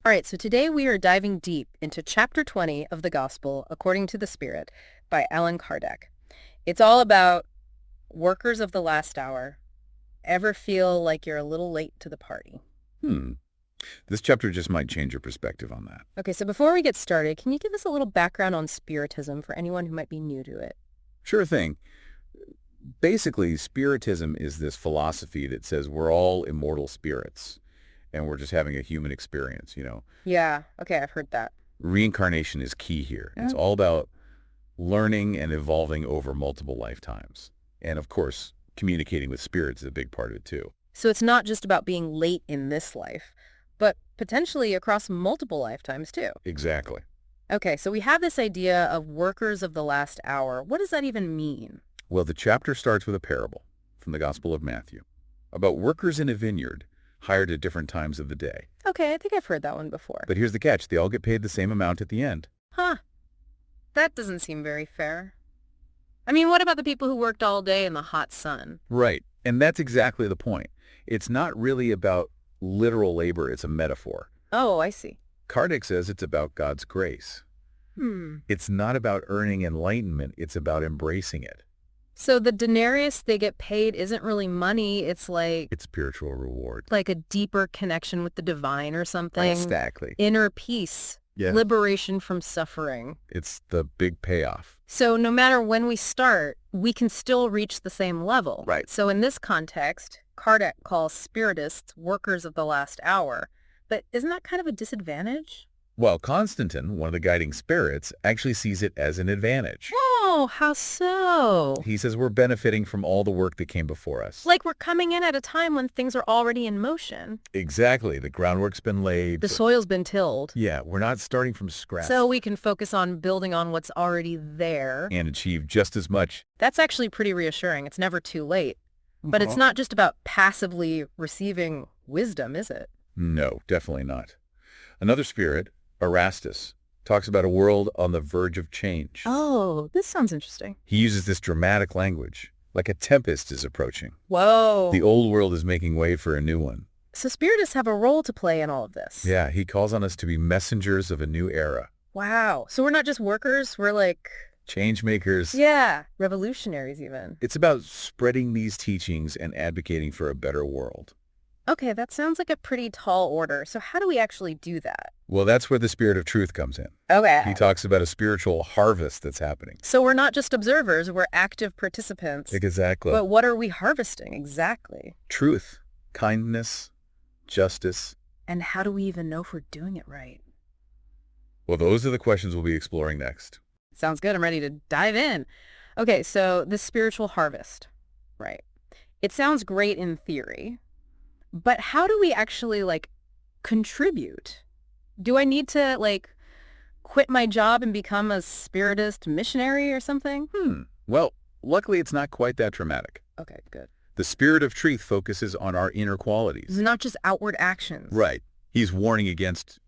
All right, so today we are diving deep into chapter 20 of the Gospel According to the Spirit by Allan Kardec. It's all about workers of the last hour. Ever feel like you're a little late to the party? Hmm. This chapter just might change your perspective on that. Okay, so before we get started, can you give us a little background on Spiritism for anyone who might be new to it? Sure thing. Basically, Spiritism is this philosophy that says we're all immortal spirits and we're just having a human experience. Yeah, okay, I've heard that. Reincarnation is key here. Yeah. It's all about learning and evolving over multiple lifetimes. And of course, communicating with spirits is a big part of it too. So it's not just about being late in this life, but potentially across multiple lifetimes too. Exactly. Okay, so we have this idea of workers of the last hour. What does that even mean? Well, the chapter starts with a parable from the Gospel of Matthew about workers in a vineyard hired at different times of the day. Okay, I think I've heard that one before. But here's the catch. They all get paid the same amount at the end. Huh. That doesn't seem very fair. I mean, what about the people who worked all day in the hot sun? Right. And that's exactly the point. It's not really about literal labor. It's a metaphor. Oh, I see. Kardec says it's about God's grace. It's not about earning enlightenment. It's about embracing it. So the denarius they get paid isn't really money. It's It's spiritual reward. like a deeper connection with the divine or something. Exactly. Inner peace. Yeah. Liberation from suffering. It's the big payoff. So no matter when we start, we can still reach the same level. Right. So in this context, Kardec calls spiritists workers of the last hour. But isn't that kind of a disadvantage? Well, Constantine, one of the guiding spirits, actually sees it as an advantage. Oh, how so? He says we're benefiting from all the work that came before us. Like we're coming in at a time when things are already in motion. Exactly. The groundwork's been laid. The soil's been tilled. Yeah, we're not starting from scratch. So we can focus on building on what's already there. And achieve just as much. That's actually pretty reassuring. It's never too late. But it's not just about passively receiving wisdom, is it? No, definitely not. Another spirit, Erastus, talks about a world on the verge of change. Oh, this sounds interesting. He uses this dramatic language, like a tempest is approaching. Whoa. The old world is making way for a new one. So spiritists have a role to play in all of this. Yeah, he calls on us to be messengers of a new era. Wow. So we're not just workers, we're like... Change makers. Yeah, revolutionaries even. It's about spreading these teachings and advocating for a better world. Okay, that sounds like a pretty tall order. So how do we actually do that? Well, that's where the spirit of truth comes in. Okay. He talks about a spiritual harvest that's happening. So we're not just observers, we're active participants. Exactly. But what are we harvesting exactly? Truth, kindness, justice. And how do we even know if we're doing it right? Well, those are the questions we'll be exploring next. Sounds good. I'm ready to dive in. Okay, so the spiritual harvest, right? It sounds great in theory, but how do we actually, contribute? Do I need to, quit my job and become a spiritist missionary or something? Well, luckily it's not quite that dramatic. Okay, good. The spirit of truth focuses on our inner qualities. Not just outward actions. Right. He's warning against,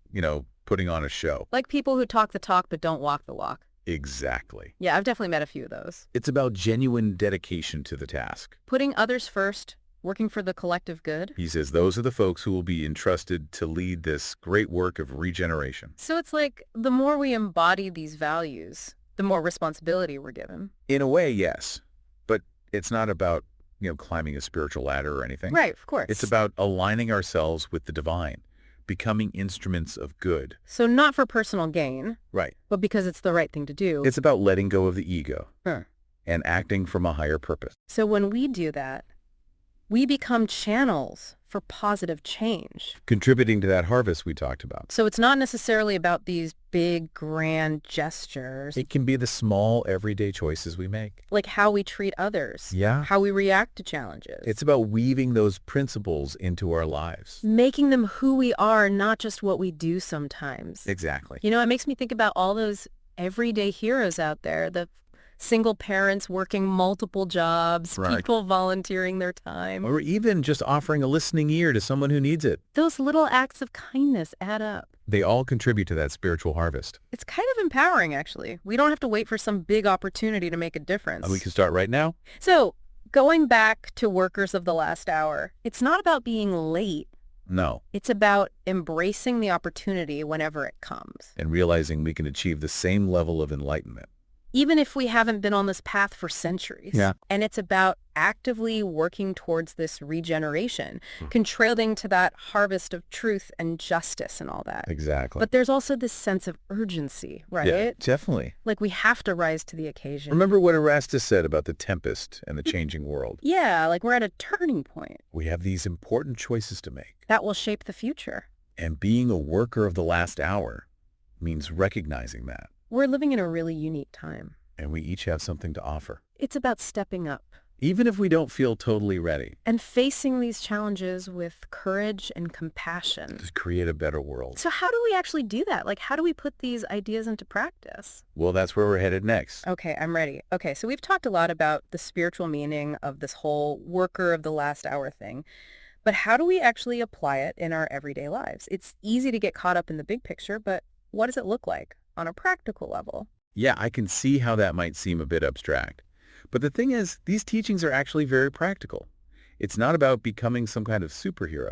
putting on a show. Like people who talk the talk but don't walk the walk. Exactly. Yeah, I've definitely met a few of those. It's about genuine dedication to the task. Putting others first, working for the collective good. He says those are the folks who will be entrusted to lead this great work of regeneration. So it's like the more we embody these values, the more responsibility we're given. In a way, yes. But it's not about, climbing a spiritual ladder or anything. Right, of course. It's about aligning ourselves with the divine, becoming instruments of good. So not for personal gain, Right. but because it's the right thing to do. It's about letting go of the ego Huh. and acting from a higher purpose. So when we do that, we become channels for positive change. Contributing to that harvest we talked about. So it's not necessarily about these big, grand gestures, It can be the small, everyday choices we make. like how we treat others, Yeah. how we react to challenges. It's about weaving those principles into our lives. making them who we are, not just what we do sometimes. Exactly. It makes me think about all those everyday heroes out there, the single parents working multiple jobs, Right. people volunteering their time. Or even just offering a listening ear to someone who needs it. Those little acts of kindness add up. They all contribute to that spiritual harvest. It's kind of empowering, actually. We don't have to wait for some big opportunity to make a difference. We can start right now. So, going back to workers of the last hour, it's not about being late. No. It's about embracing the opportunity whenever it comes. And realizing we can achieve the same level of enlightenment. Even if we haven't been on this path for centuries. Yeah. And it's about actively working towards this regeneration, contributing to that harvest of truth and justice and all that. Exactly. But there's also this sense of urgency, right? Yeah, definitely. Like we have to rise to the occasion. Remember what Erastus said about the tempest and the changing world? Yeah, like we're at a turning point We have these important choices to make. that will shape the future. And being a worker of the last hour means recognizing that. We're living in a really unique time. And we each have something to offer. It's about stepping up Even if we don't feel totally ready and facing these challenges with courage and compassion. to create a better world. So how do we actually do that? Like, how do we put these ideas into practice? Well, that's where we're headed next. Okay, I'm ready. Okay, so we've talked a lot about the spiritual meaning of this whole worker of the last hour thing. But how do we actually apply it in our everyday lives? It's easy to get caught up in the big picture, but what does it look like on a practical level? Yeah, I can see how that might seem a bit abstract. But the thing is, these teachings are actually very practical. It's not about becoming some kind of superhero.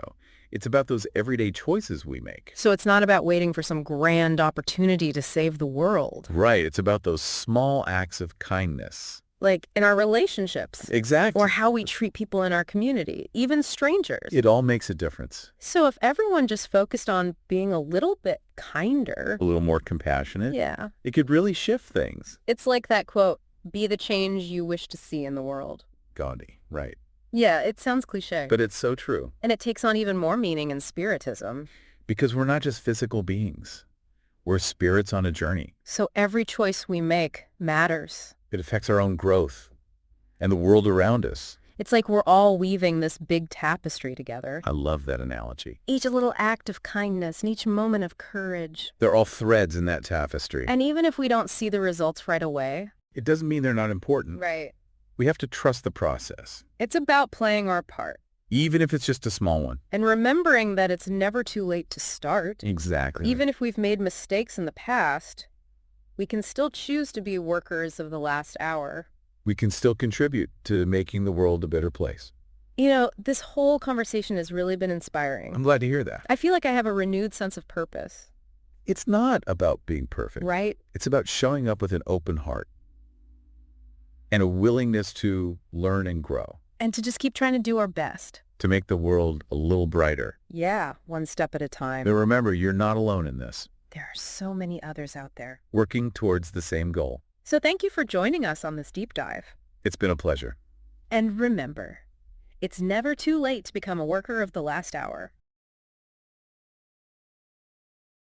It's about those everyday choices we make. So it's not about waiting for some grand opportunity to save the world. Right, it's about those small acts of kindness. Like in our relationships. Exactly. Or how we treat people in our community, even strangers. It all makes a difference. So if everyone just focused on being a little bit kinder, A little more compassionate. yeah, It could really shift things. it's like that quote, be the change you wish to see in the world. Gandhi, right. Yeah, it sounds cliche. But it's so true. And it takes on even more meaning in spiritism. Because we're not just physical beings. We're spirits on a journey. So every choice we make matters. It affects our own growth and the world around us. It's like we're all weaving this big tapestry together. I love that analogy. Each little act of kindness and each moment of courage. They're all threads in that tapestry. And even if we don't see the results right away. It doesn't mean they're not important. Right. We have to trust the process, It's about playing our part. even if it's just a small one. And remembering that it's never too late to start. Exactly. Even if we've made mistakes in the past, we can still choose to be workers of the last hour. we can still contribute to making the world a better place. You know, this whole conversation has really been inspiring. I'm glad to hear that. I feel like I have a renewed sense of purpose, It's not about being perfect. right? It's about showing up with an open heart and a willingness to learn and grow, And to just keep trying to do our best. to make the world a little brighter. Yeah, one step at a time. But remember, you're not alone in this, There are so many others out there. working towards the same goal. So thank you for joining us on this deep dive. It's been a pleasure. And remember, it's never too late to become a worker of the last hour.